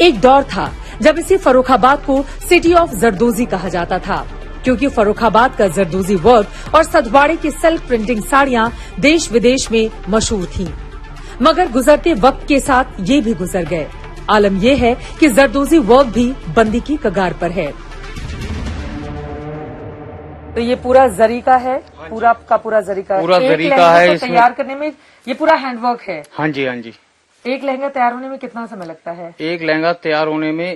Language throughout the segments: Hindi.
एक दौर था जब इसी फर्रुखाबाद को सिटी ऑफ जरदोजी कहा जाता था, क्योंकि फर्रुखाबाद का जरदोजी वर्क और सदवाड़े की सेल्फ प्रिंटिंग साड़ियां देश विदेश में मशहूर थीं। मगर गुजरते वक्त के साथ ये भी गुजर गए। आलम यह है कि जरदोजी वर्क भी बंदी की कगार पर है। तो ये पूरा जरी का है, पूरा का पूरा जरी का, पूरा जरी का है। तैयार करने में ये पूरा हैंडवर्क है। हाँ जी, हाँ जी। एक लहंगा तैयार होने में कितना समय लगता है? एक लहंगा तैयार होने में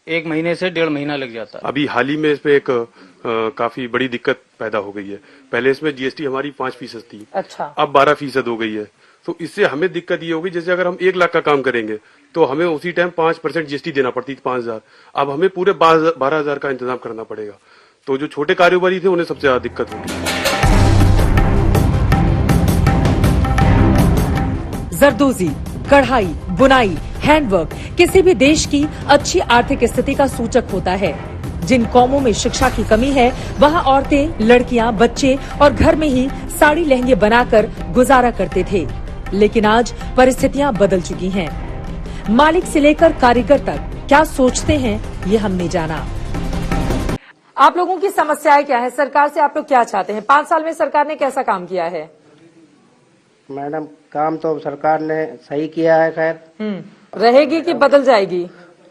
एक महीने से 1.5 महीना लग जाता है। अभी हाल ही में इसमें एक काफी बड़ी दिक्कत पैदा हो गई है। पहले इसमें जीएसटी हमारी 5% थी, अच्छा, अब 12% हो गई है। तो इससे हमें दिक्कत ये होगी, जैसे अगर हम 1 लाख का काम करेंगे तो हमें उसी टाइम 5% जीएसटी देना पड़ती थी, 5,000। अब हमें पूरे 12,000 का इंतजाम करना पड़ेगा। तो जो छोटे कारोबारी थे उन्हें सबसे ज्यादा दिक्कत होगी। जरदोजी, कढ़ाई, बुनाई, हैंडवर्क किसी भी देश की अच्छी आर्थिक स्थिति का सूचक होता है। जिन कौमों में शिक्षा की कमी है, वहां औरतें, लड़कियां, बच्चे और घर में ही साड़ी लहंगे बनाकर गुजारा करते थे। लेकिन आज परिस्थितियां बदल चुकी हैं। मालिक से लेकर कारीगर तक क्या सोचते हैं, ये हमने जाना। आप लोगों की समस्याएं क्या है? सरकार से आप लोग क्या चाहते हैं? 5 साल में सरकार ने कैसा काम किया है? मैडम, काम तो सरकार ने सही किया है। खैर रहेगी कि बदल जाएगी?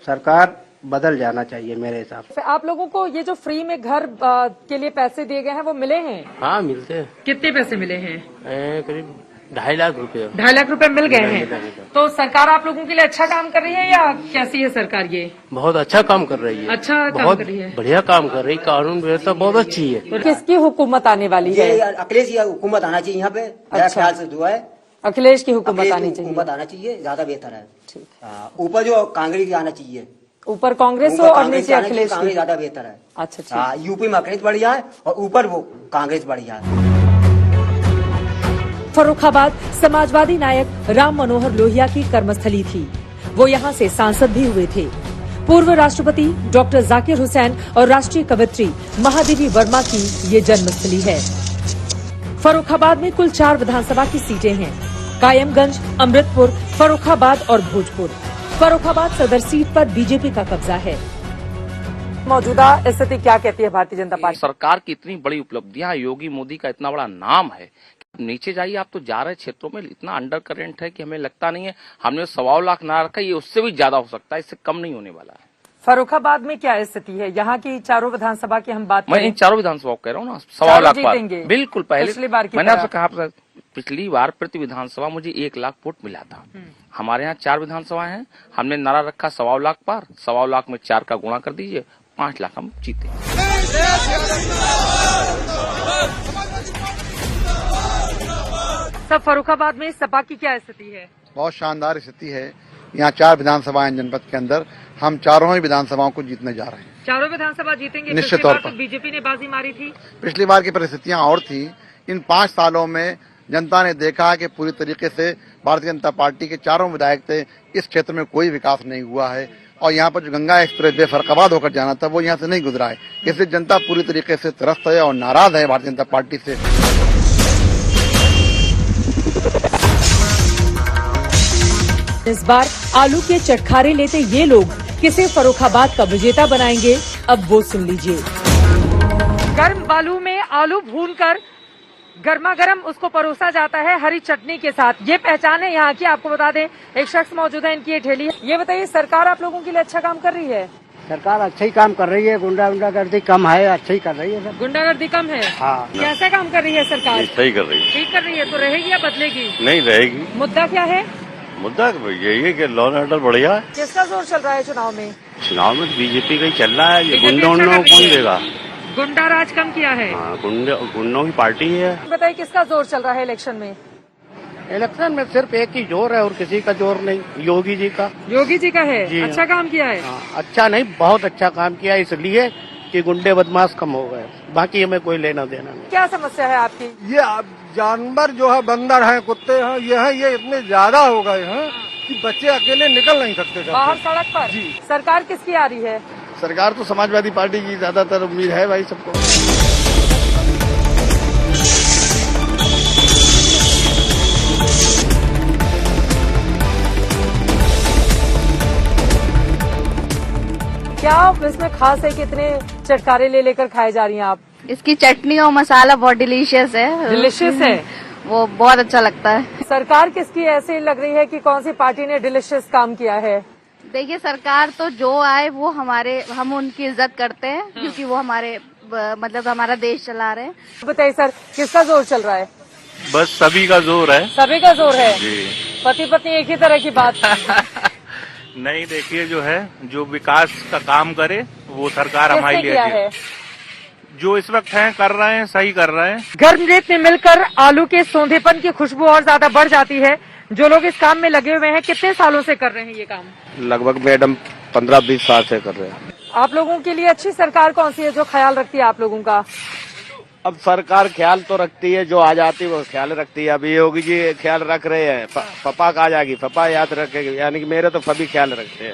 सरकार बदल जाना चाहिए मेरे हिसाब से। आप लोगों को ये जो फ्री में घर के लिए पैसे दिए गए हैं वो मिले हैं? हाँ, मिलते हैं। कितने पैसे मिले हैं? करीब 2.5 लाख रुपए। 2.5 लाख रुपए मिल गए हैं। तो सरकार आप लोगों के लिए अच्छा काम कर रही है या कैसी है सरकार? ये बहुत अच्छा काम कर रही है। अच्छा काम बहुत कर रही है, बढ़िया काम कर रही है। कानून व्यवस्था बहुत अच्छी है। किसकी हुकूमत आने वाली है? अखिलेश की हुकूमत आना चाहिए यहाँ पे। मेरा ख्याल से दुआ है अखिलेश की हुकूमत आनी चाहिए। हुकूमत आना चाहिए, ज्यादा बेहतर है। ऊपर जो कांग्रेस आना चाहिए, ऊपर कांग्रेस हो और नीचे अखिलेश की, ज्यादा बेहतर है। अच्छा, यूपी में अखिलेश बढ़िया है और ऊपर वो कांग्रेस बढ़िया है। फर्रुखाबाद समाजवादी नायक राम मनोहर लोहिया की कर्मस्थली थी। वो यहाँ से सांसद भी हुए थे। पूर्व राष्ट्रपति डॉक्टर जाकिर हुसैन और राष्ट्रीय कवयित्री महादेवी वर्मा की ये जन्मस्थली है। फर्रुखाबाद में कुल 4 विधानसभा की सीटें हैं: कायमगंज, अमृतपुर, फर्रुखाबाद और भोजपुर। फर्रुखाबाद सदर सीट पर बीजेपी का कब्जा है। मौजूदा स्थिति क्या कहती है भारतीय जनता पार्टी? सरकार की इतनी बड़ी उपलब्धियां, योगी मोदी का इतना बड़ा नाम है। नीचे जाइए आप तो जा रहे क्षेत्रों में इतना अंडर करेंट है कि हमें लगता नहीं है। हमने 1.25 लाख ना रखा, ये उससे भी ज्यादा हो सकता है, इससे कम नहीं होने वाला है। फर्रुखाबाद में क्या स्थिति है? यहाँ की 4 विधानसभा की हम बात मैं करें, इन 4 विधानसभा कह रहा हूँ ना, 1.25 लाख पार। बिल्कुल पहले पिछली बार की मैंने तरह। आपसे कहा, पिछली बार प्रति विधानसभा मुझे 1 लाख वोट मिला था। हमारे यहाँ 4 विधानसभा हैं। हमने नारा रखा 1.25 लाख पार। 1.25 लाख में 4 का गुणा कर दीजिए, 5 लाख हम जीते। सब फर्रुखाबाद में सपा की क्या स्थिति है? बहुत शानदार स्थिति है। यहाँ 4 विधानसभाएं जनपद के अंदर, हम चारों ही विधानसभाओं को जीतने जा रहे हैं। 4 विधानसभा जीतेंगे? निश्चित तौर पर। बीजेपी ने बाजी मारी थी। पिछली बार की परिस्थितियां और थी। इन 5 सालों में जनता ने देखा कि पूरी तरीके से भारतीय जनता पार्टी के 4 विधायक थे, इस क्षेत्र में कोई विकास नहीं हुआ है। और यहाँ पर जो गंगा एक्सप्रेस वे फर्रुखाबाद होकर जाना था वो यहाँ से नहीं गुजरा है। इसलिए जनता पूरी तरीके से त्रस्त है और नाराज है भारतीय जनता पार्टी से। इस बार आलू के चटखारे लेते ये लोग किसे फर्रुखाबाद का विजेता बनाएंगे, अब वो सुन लीजिए। गर्म बालू में आलू भूनकर गर्मा गर्म उसको परोसा जाता है हरी चटनी के साथ। ये पहचान है यहाँ की। आपको बता दें, एक शख्स मौजूद है, इनकी ये ठेली है। ये बताइए, सरकार आप लोगों के लिए अच्छा काम कर रही है? सरकार अच्छा ही काम कर रही है। गुंडागर्दी कम है, अच्छा ही कर रही है सर। गुंडागर्दी कम है? हाँ। कैसा काम कर रही है सरकार? सही कर रही है। ठीक कर रही है। तो रहेगी या बदलेगी? नहीं रहेगी। मुद्दा क्या है? मुद्दा यही है कि लॉ एंड ऑर्डर बढ़िया है। किसका जोर चल रहा है चुनाव में? चुनाव में बीजेपी का ही चल रहा है। ये गुंडों को कौन देगा? गुंडा राज कम किया है। गुंडों की पार्टी है। बताइए, किसका जोर चल रहा है इलेक्शन में? इलेक्शन में सिर्फ एक ही जोर है और किसी का जोर नहीं, योगी जी का। योगी जी का है? जी अच्छा काम किया है? अच्छा नहीं, बहुत अच्छा काम किया, इसलिए कि गुंडे बदमाश कम हो गए। बाकी हमें कोई लेना देना नहीं। क्या समस्या है आपकी? ये जानवर जो है, बंदर हैं, कुत्ते हैं, ये इतने ज्यादा हो गए हैं कि बच्चे अकेले निकल नहीं सकते बाहर सड़क पर। जी। सरकार किसकी आ रही है? सरकार तो समाजवादी पार्टी की ज्यादातर उम्मीद है भाई सबको। क्या इसमें खास है कि इतने चटकारे ले लेकर खाए जा रही हैं आप? इसकी चटनी और मसाला बहुत डिलीशियस है। डिलीशियस है, वो बहुत अच्छा लगता है। सरकार किसकी ऐसी लग रही है कि कौन सी पार्टी ने डिलीशियस काम किया है? देखिए, सरकार तो जो आए वो हम उनकी इज्जत करते हैं, क्योंकि वो मतलब हमारा देश चला रहे हैं। बताइए सर, किसका जोर चल रहा है? बस सभी का जोर है। सभी का जोर है। जी। पति पत्नी एक ही तरह की बात। नहीं, देखिए जो है, जो विकास का काम करे वो सरकार हमारे लिए है? जो इस वक्त है कर रहे हैं, सही कर रहे हैं। गर्म रेत में मिलकर आलू के सौंधेपन की खुशबू और ज्यादा बढ़ जाती है। जो लोग इस काम में लगे हुए हैं, कितने सालों से कर रहे हैं ये काम? लगभग मैडम 15-20 साल से कर रहे हैं। आप लोगों के लिए अच्छी सरकार कौन सी है जो ख्याल रखती है आप लोगों का? अब सरकार ख्याल तो रखती है, जो आ जाती है वो ख्याल रखती है। अभी योगी जी ख्याल रख रहे हैं, पापा का आ जाएगी, पापा याद रखेगी, यानी कि मेरे तो सभी ख्याल रखते हैं।